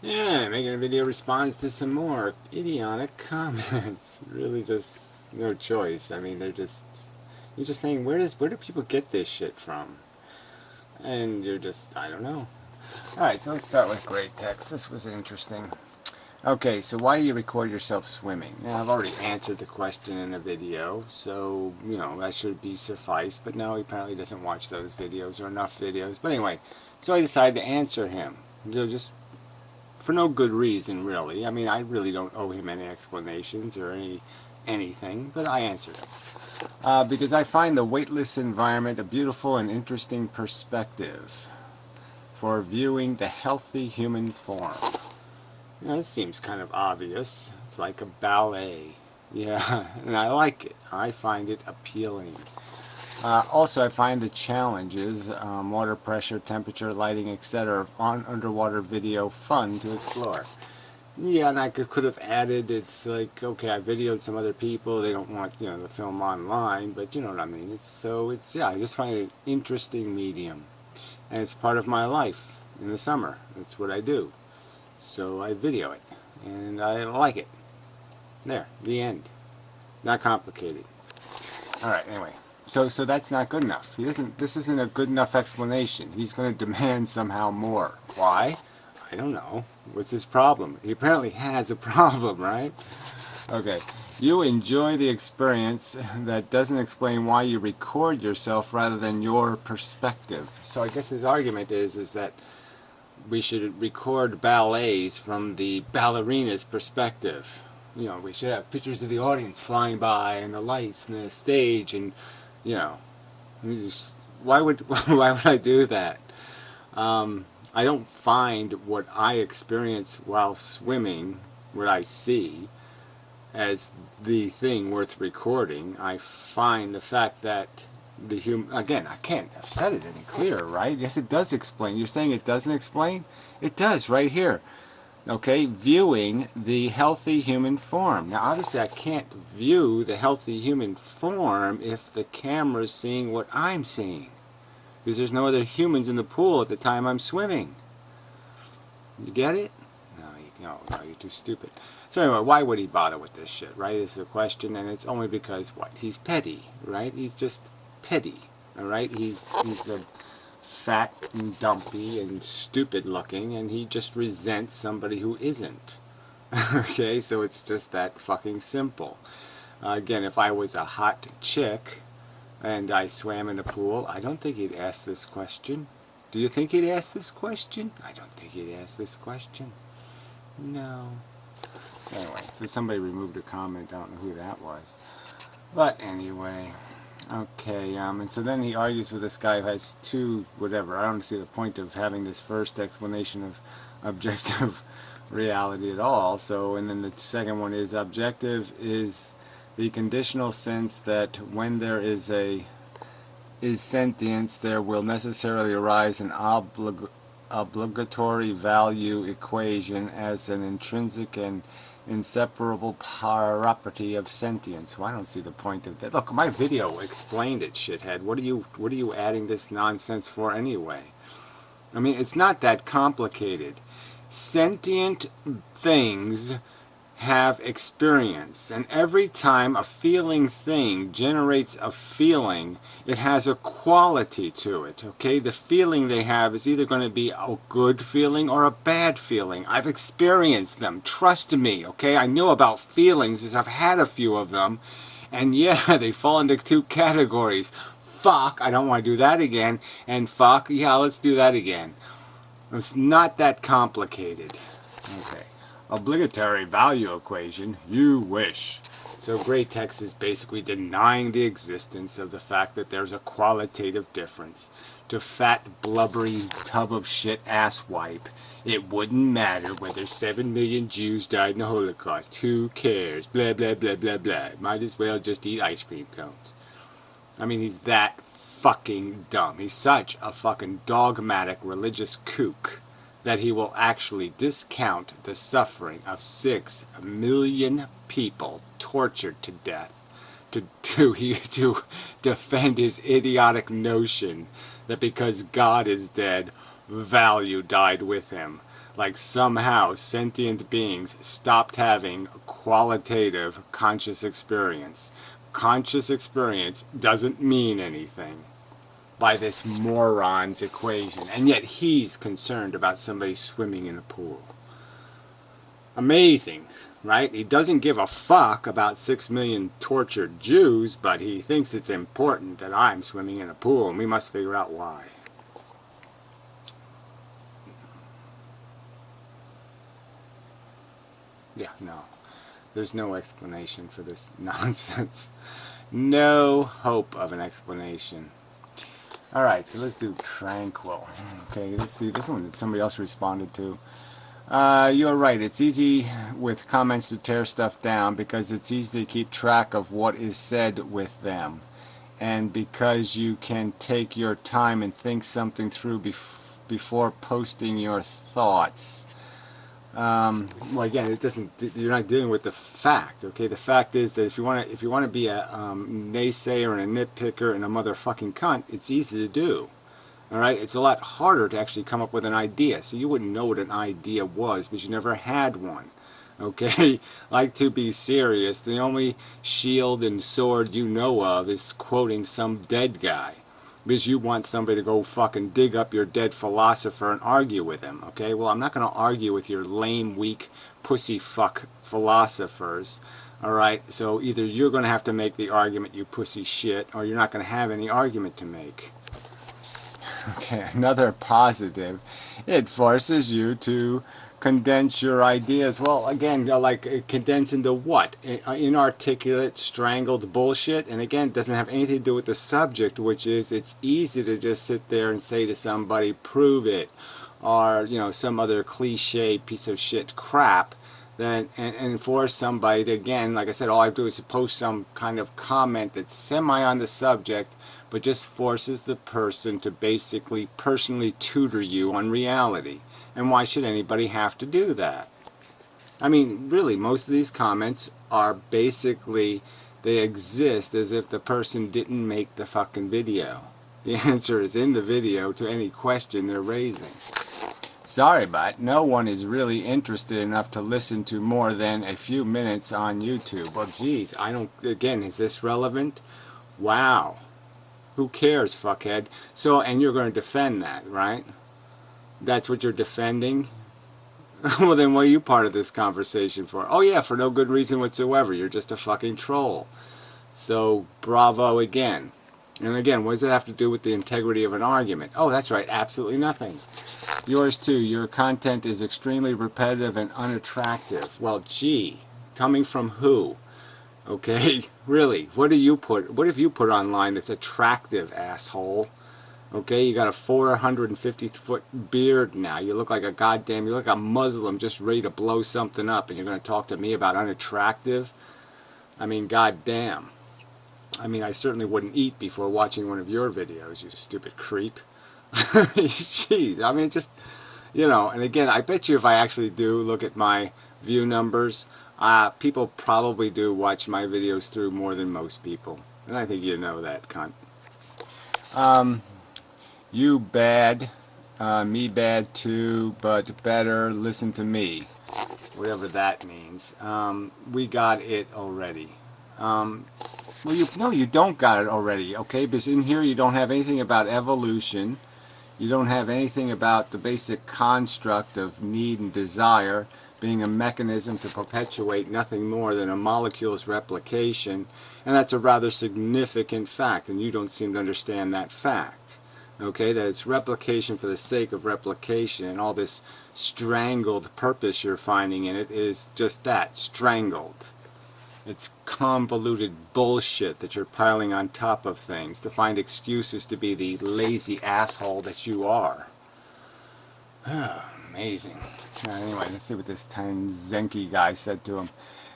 Yeah, making a video responds to some more idiotic comments. Really just no choice. I mean, you're just saying, where do people get this shit from? And you're just, I don't know. Alright, so let's start with great text. This was interesting. Okay, so why do you record yourself swimming? Now, I've already answered the question in a video, so, that should be suffice. But no, he apparently doesn't watch those videos or enough videos. But anyway, so I decided to answer him. Just for no good reason, really. I mean, I really don't owe him any explanations or anything, but I answered him. Because I find the weightless environment a beautiful and interesting perspective for viewing the healthy human form. This seems kind of obvious. It's like a ballet. Yeah, and I like it. I find it appealing. Also, I find the challenges, water pressure, temperature, lighting, etc. on underwater video fun to explore. Yeah, and I could have added, it's like, okay, I videoed some other people, they don't want, the film online, but you know what I mean. Yeah, I just find it an interesting medium. And it's part of my life in the summer. That's what I do. So I video it, and I like it. There, the end. Not complicated. Alright, anyway. So that's not good enough. This isn't a good enough explanation. He's going to demand somehow more. Why? I don't know. What's his problem? He apparently has a problem, right? Okay. You enjoy the experience. That doesn't explain why you record yourself rather than your perspective. So I guess his argument is that we should record ballets from the ballerina's perspective. We should have pictures of the audience flying by and the lights and the stage, and why would I do that? I don't find what I experience while swimming, what I see, as the thing worth recording. I find the fact that the human, again, I can't have said it any clearer, right? Yes, it does explain. You're saying it doesn't explain? It does, right here. Okay, viewing the healthy human form. Now, obviously, I can't view the healthy human form if the camera's seeing what I'm seeing, because there's no other humans in the pool at the time I'm swimming. You get it? No, you're too stupid. So anyway, why would he bother with this shit, right, is the question, and it's only because, what, he's petty, right? He's just petty, all right? He's a fat and dumpy and stupid looking, and he just resents somebody who isn't. Okay, so it's just that fucking simple. Again, if I was a hot chick and I swam in a pool, I don't think he'd ask this question. Do you think he'd ask this question? I don't think he'd ask this question. No. Anyway, so somebody removed a comment. I don't know who that was. But anyway, okay, and so then he argues with this guy who has two, whatever. I don't see the point of having this first explanation of objective reality at all. So, and then the second one is objective is the conditional sense that when there is sentience, there will necessarily arise an obligatory value equation as an intrinsic and inseparable property of sentience. Well, I don't see the point of that. Look, my video explained it, shithead. What are you adding this nonsense for anyway? I mean, it's not that complicated. Sentient things have experience, and every time a feeling thing generates a feeling, it has a quality to it. Okay, the feeling they have is either going to be a good feeling or a bad feeling. I've experienced them, trust me. Okay, I know about feelings because I've had a few of them, and yeah, they fall into two categories. Fuck, I don't want to do that again, and fuck, yeah, let's do that again. It's not that complicated. Okay. Obligatory value equation, you wish. So great text is basically denying the existence of the fact that there's a qualitative difference. To fat, blubbery tub of shit asswipe, it wouldn't matter whether 7 million Jews died in the Holocaust. Who cares? Blah, blah, blah, blah, blah. Might as well just eat ice cream cones. I mean, he's that fucking dumb. He's such a fucking dogmatic religious kook that he will actually discount the suffering of 6 million people tortured to death to defend his idiotic notion that because God is dead, value died with him. like somehow sentient beings stopped having qualitative conscious experience. Conscious experience doesn't mean anything by this moron's equation, and yet he's concerned about somebody swimming in a pool. Amazing, right? He doesn't give a fuck about 6 million tortured Jews, but he thinks it's important that I'm swimming in a pool, and we must figure out why. Yeah, no. There's no explanation for this nonsense. No hope of an explanation. Alright, so let's do tranquil. Okay, let's see. This one somebody else responded to. You're right. It's easy with comments to tear stuff down because it's easy to keep track of what is said with them. And because you can take your time and think something through before posting your thoughts. Well, again, it doesn't. You're not dealing with the fact. Okay, the fact is that if you want to be a naysayer and a nitpicker and a motherfucking cunt, it's easy to do. All right, it's a lot harder to actually come up with an idea. So you wouldn't know what an idea was because you never had one. Okay, like, to be serious, the only shield and sword you know of is quoting some dead guy. Because you want somebody to go fucking dig up your dead philosopher and argue with him, okay? Well, I'm not going to argue with your lame, weak, pussy fuck philosophers, alright? So either you're going to have to make the argument, you pussy shit, or you're not going to have any argument to make. Okay, another positive. It forces you to condense your ideas. Well, again, like, condense into what? Inarticulate, strangled bullshit. And again, it doesn't have anything to do with the subject, which is it's easy to just sit there and say to somebody, prove it, or, some other cliche piece of shit crap. Then, and force somebody to, again, like I said, all I do is post some kind of comment that's semi on the subject, but just forces the person to basically personally tutor you on reality. And why should anybody have to do that? I mean, really, most of these comments are basically, they exist as if the person didn't make the fucking video. The answer is in the video to any question they're raising. Sorry, but no one is really interested enough to listen to more than a few minutes on YouTube. Well, geez, again, is this relevant? Wow. Who cares, fuckhead? So, and you're going to defend that, right? That's what you're defending? Well, then what are you part of this conversation for? Oh yeah, for no good reason whatsoever. You're just a fucking troll. So, bravo again. And again, what does it have to do with the integrity of an argument? Oh, that's right, absolutely nothing. Yours too. Your content is extremely repetitive and unattractive. Well, gee, coming from who? Okay, really, what have you put online that's attractive, asshole? Okay, you got a 450-foot beard now. You look like you look like a Muslim just ready to blow something up, and you're going to talk to me about unattractive? I mean, goddamn. I mean, I certainly wouldn't eat before watching one of your videos, you stupid creep. Jeez, I mean, just, and again, I bet you if I actually do look at my view numbers, people probably do watch my videos through more than most people. And I think you know that, cunt. You bad, me bad too, but better listen to me. Whatever that means. We got it already. Well, you don't got it already, okay? Because in here you don't have anything about evolution. You don't have anything about the basic construct of need and desire being a mechanism to perpetuate nothing more than a molecule's replication. And that's a rather significant fact, and you don't seem to understand that fact. Okay, that it's replication for the sake of replication, and all this strangled purpose you're finding in it is just that, strangled. It's convoluted bullshit that you're piling on top of things to find excuses to be the lazy asshole that you are. Amazing. Anyway, let's see what this Tanzenki guy said to him.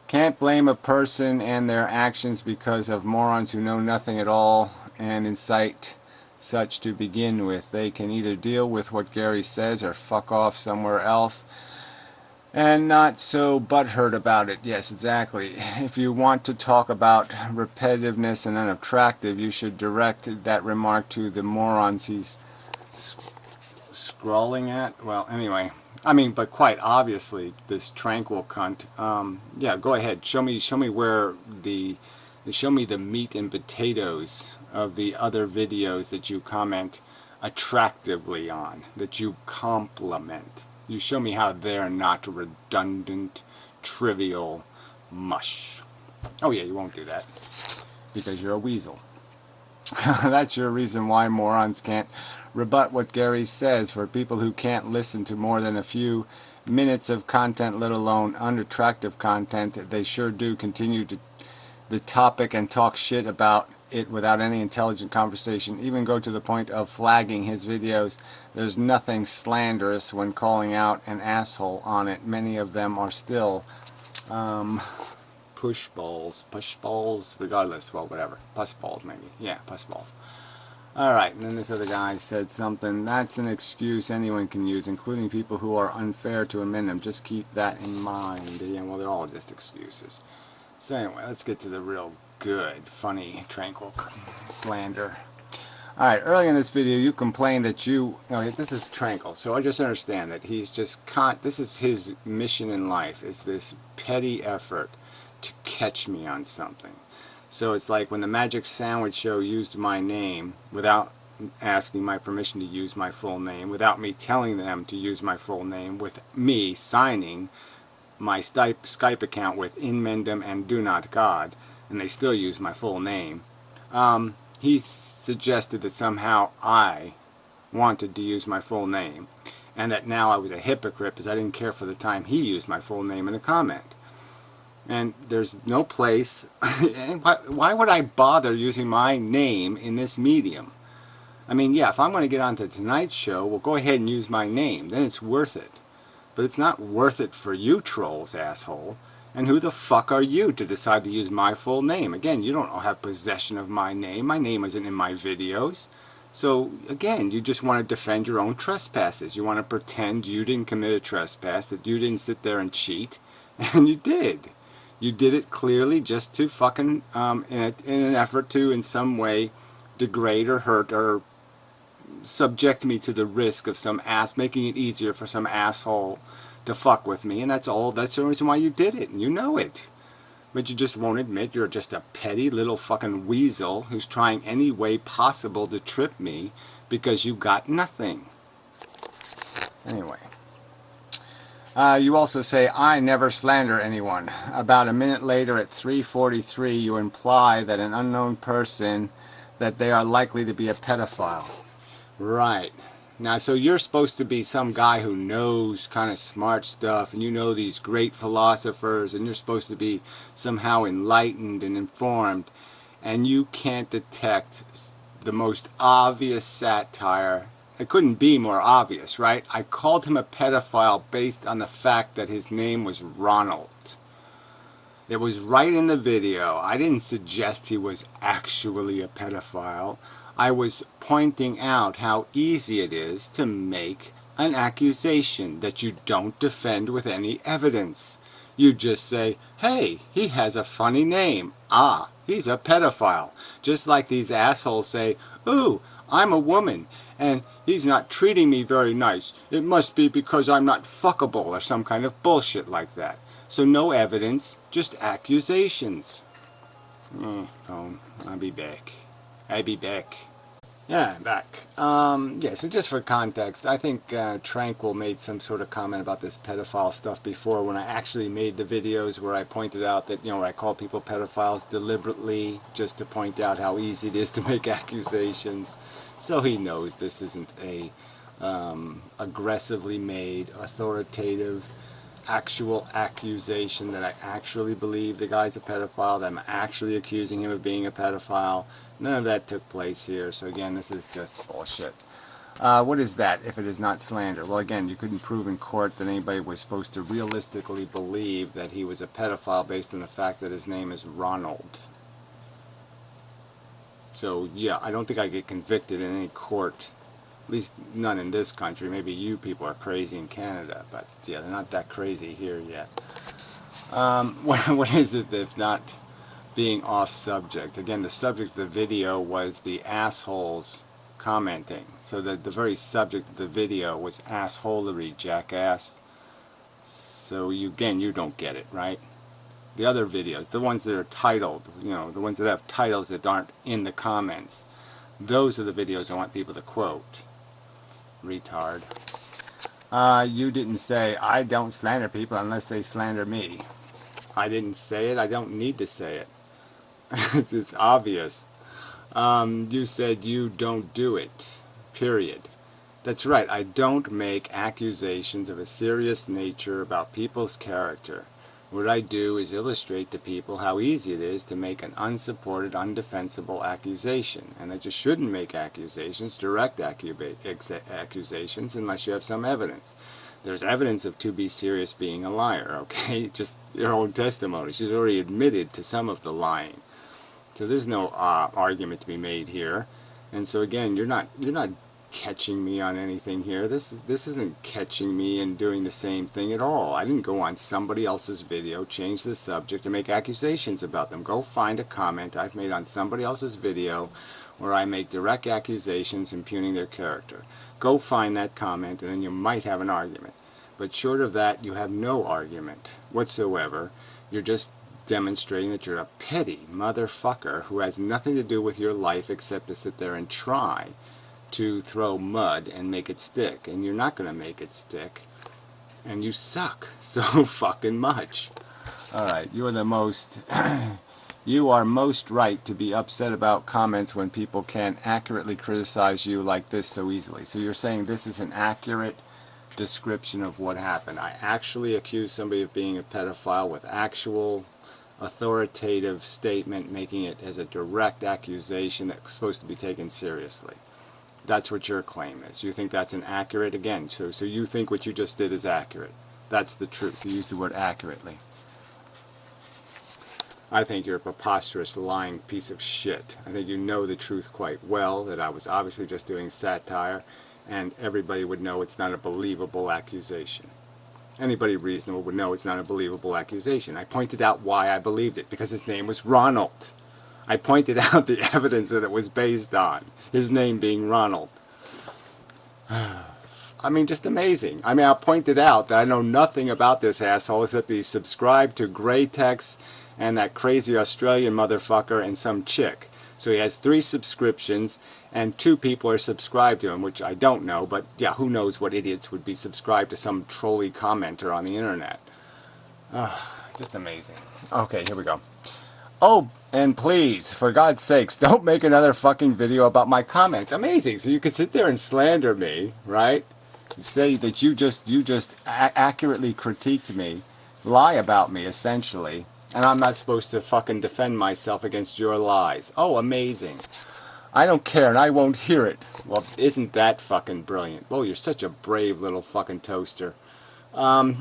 Can't blame a person and their actions because of morons who know nothing at all and incite such to begin with. They can either deal with what Gary says or fuck off somewhere else and not so butthurt about it. Yes, exactly. If you want to talk about repetitiveness and unattractive, you should direct that remark to the morons he's scrawling at. Well, anyway, I mean, but quite obviously, this tranquil cunt. Yeah, go ahead. Show me where show me the meat and potatoes of the other videos that you comment attractively on, that you compliment. You show me how they're not redundant, trivial mush. Oh yeah, you won't do that because you're a weasel. That's your reason why morons can't rebut what Gary says. For people who can't listen to more than a few minutes of content, let alone unattractive content, they sure do continue to the topic and talk shit about it without any intelligent conversation, even go to the point of flagging his videos. There's nothing slanderous when calling out an asshole on it. Many of them are still push balls, regardless, well, whatever, puss balls maybe, yeah, puss balls. Alright, and then this other guy said something, that's an excuse anyone can use, including people who are unfair to amend them. Just keep that in mind. Yeah, well, they're all just excuses. So anyway, let's get to the real good, funny, tranquil slander. Alright, early in this video you complained that this is tranquil, so I just understand that he's just, this is his mission in life, is this petty effort to catch me on something. So it's like when the Magic Sandwich Show used my name without asking my permission to use my full name, without me telling them to use my full name, with me signing my Skype account with In Mendum and Do Not God, and they still use my full name. He suggested that somehow I wanted to use my full name, and that now I was a hypocrite because I didn't care for the time he used my full name in a comment. And there's no place, why would I bother using my name in this medium? I mean, yeah, if I'm going to get on to tonight's show, well, go ahead and use my name, then it's worth it. But it's not worth it for you trolls, asshole. And who the fuck are you to decide to use my full name? Again, you don't have possession of my name. My name isn't in my videos. So, again, you just want to defend your own trespasses. You want to pretend you didn't commit a trespass, that you didn't sit there and cheat. And you did. You did it clearly just to fucking, in an effort to, in some way, degrade or hurt or subject me to the risk of making it easier for some asshole to fuck with me, and that's the reason why you did it, and you know it. But you just won't admit you're just a petty little fucking weasel who's trying any way possible to trip me because you got nothing. Anyway. You also say, I never slander anyone. About a minute later at 3:43, you imply that an unknown person, that they are likely to be a pedophile. Right. Now, so you're supposed to be some guy who knows kind of smart stuff, and you know these great philosophers, and you're supposed to be somehow enlightened and informed, and you can't detect the most obvious satire. It couldn't be more obvious, right? I called him a pedophile based on the fact that his name was Ronald. It was right in the video. I didn't suggest he was actually a pedophile. I was pointing out how easy it is to make an accusation that you don't defend with any evidence. You just say, hey, he has a funny name. Ah, he's a pedophile. Just like these assholes say, ooh, I'm a woman, and he's not treating me very nice. It must be because I'm not fuckable or some kind of bullshit like that. So no evidence, just accusations. Phone. I'll be back. Yeah, I'm back. Yeah, so just for context, I think Tranquil made some sort of comment about this pedophile stuff before when I actually made the videos where I pointed out that, where I call people pedophiles deliberately just to point out how easy it is to make accusations. So he knows this isn't a aggressively made, authoritative, actual accusation that I actually believe the guy's a pedophile, that I'm actually accusing him of being a pedophile. None of that took place here, so again, this is just bullshit. What is that if it is not slander? Well, again, you couldn't prove in court that anybody was supposed to realistically believe that he was a pedophile based on the fact that his name is Ronald. So, yeah, I don't think I get convicted in any court, at least none in this country. Maybe you people are crazy in Canada, but yeah, they're not that crazy here yet. What is it if not being off subject? Again, the subject of the video was the assholes commenting. So the very subject of the video was assholery, jackass. So you don't get it, right? The other videos, the ones that are titled, the ones that have titles that aren't in the comments, those are the videos I want people to quote. Retard. You didn't say, I don't slander people unless they slander me. I didn't say it. I don't need to say it. It's obvious. You said you don't do it. Period. That's right. I don't make accusations of a serious nature about people's character. What I do is illustrate to people how easy it is to make an unsupported, undefensible accusation, and that you shouldn't make accusations, direct accusations, unless you have some evidence. There's evidence of To Be Serious being a liar, okay? Just your own testimony. She's already admitted to some of the lying. So there's no argument to be made here. And so again, you're not catching me on anything here. This isn't catching me and doing the same thing at all. I didn't go on somebody else's video, change the subject, and make accusations about them. Go find a comment I've made on somebody else's video where I make direct accusations impugning their character. Go find that comment and then you might have an argument. But short of that, you have no argument whatsoever. You're just demonstrating that you're a petty motherfucker who has nothing to do with your life except to sit there and try to throw mud and make it stick, and you're not going to make it stick, and you suck so fucking much. Alright, you're the most you are most right to be upset about comments when people can't accurately criticize you like this so easily. So you're saying this is an accurate description of what happened. I actually accuse somebody of being a pedophile with actual authoritative statement, making it as a direct accusation that's supposed to be taken seriously. That's what your claim is. You think that's an accurate, again, so you think what you just did is accurate. That's the truth. You use the word accurately. I think you're a preposterous, lying piece of shit. I think you know the truth quite well, that I was obviously just doing satire, and everybody would know it's not a believable accusation. Anybody reasonable would know it's not a believable accusation. I pointed out why I believed it, because his name was Ronald. I pointed out the evidence that it was based on, his name being Ronald. I mean, just amazing. I mean, I pointed out that I know nothing about this asshole except that he's subscribed to Grey Tex and that crazy Australian motherfucker and some chick. So he has 3 subscriptions, and 2 people are subscribed to him, which I don't know, but yeah, who knows what idiots would be subscribed to some trolly commenter on the internet. Just amazing. Okay, here we go. Oh, and please, for God's sakes, don't make another fucking video about my comments. Amazing. So you can sit there and slander me, right? Say that you just accurately critiqued me, lie about me, essentially, and I'm not supposed to fucking defend myself against your lies. Oh, amazing. I don't care, and I won't hear it. Well, isn't that fucking brilliant? Well, you're such a brave little fucking toaster.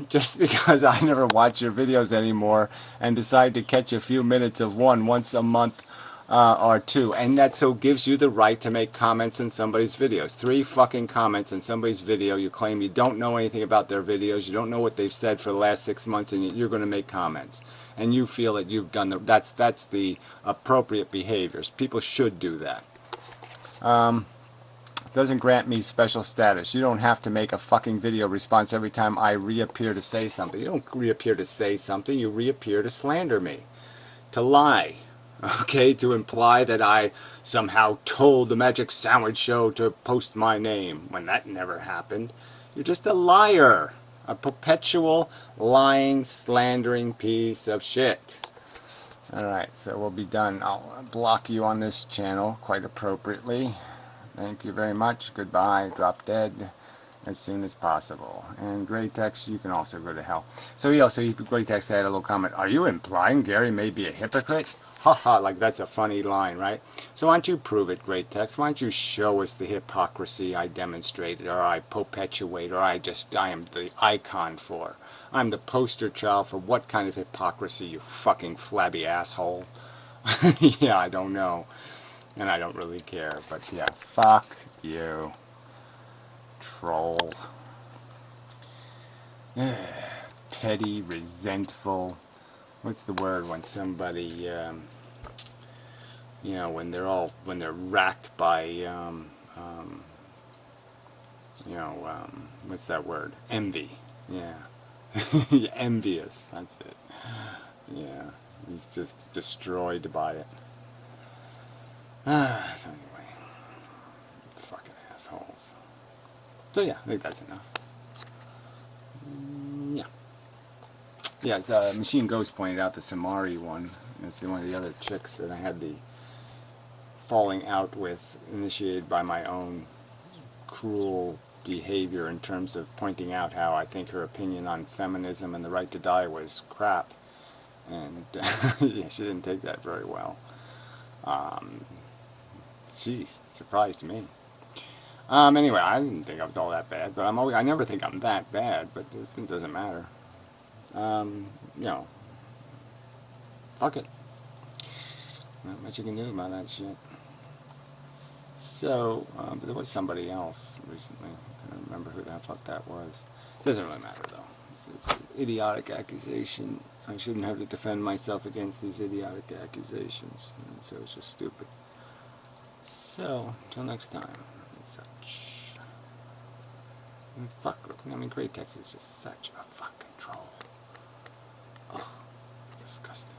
Just because I never watch your videos anymore and decide to catch a few minutes of one once a month or 2, and that so gives you the right to make comments in somebody's videos. 3 fucking comments in somebody's video. You claim you don't know anything about their videos, you don't know what they've said for the last 6 months, and you're going to make comments. And you feel that you've done that's the appropriate behaviors. People should do that. Doesn't grant me special status. You don't have to make a fucking video response every time I reappear to say something. You don't reappear to say something. You reappear to slander me. To lie. Okay? To imply that I somehow told the Magic Sandwich Show to post my name when that never happened. You're just a liar. A perpetual lying, slandering piece of shit. Alright, so we'll be done. I'll block you on this channel quite appropriately. Thank you very much. Goodbye. Drop dead as soon as possible. And Grey Tex, you can also go to hell. So Grey Tex had a little comment. Are you implying Gary may be a hypocrite? Haha, like that's a funny line, right? So why don't you prove it, Grey Tex? Why don't you show us the hypocrisy I demonstrated, or I perpetuate, or I am the icon for. I'm the poster child for what kind of hypocrisy, you fucking flabby asshole. Yeah, I don't know. And I don't really care, but yeah, fuck you, troll. Petty, resentful. What's the word when somebody, when they're racked by um, what's that word? Envy. Yeah. Envious. That's it. Yeah. He's just destroyed by it. So anyway, fucking assholes. So yeah, I think that's enough. Yeah. Yeah, it's Machine Ghost pointed out the Samari one. It's one of the other chicks that I had the falling out with, initiated by my own cruel behavior in terms of pointing out how I think her opinion on feminism and the right to die was crap. And yeah, she didn't take that very well. She surprised me. Anyway, I didn't think I was all that bad, but I never think I'm that bad, but it doesn't matter. Um, you know, fuck it. Not much you can do about that shit. So, but there was somebody else recently. I don't remember who the fuck that was. It doesn't really matter though. It's an idiotic accusation. I shouldn't have to defend myself against these idiotic accusations. And so it's just stupid. So, until next time, and such. And fuck, I mean, Great Tex is just such a fucking troll. Oh, disgusting.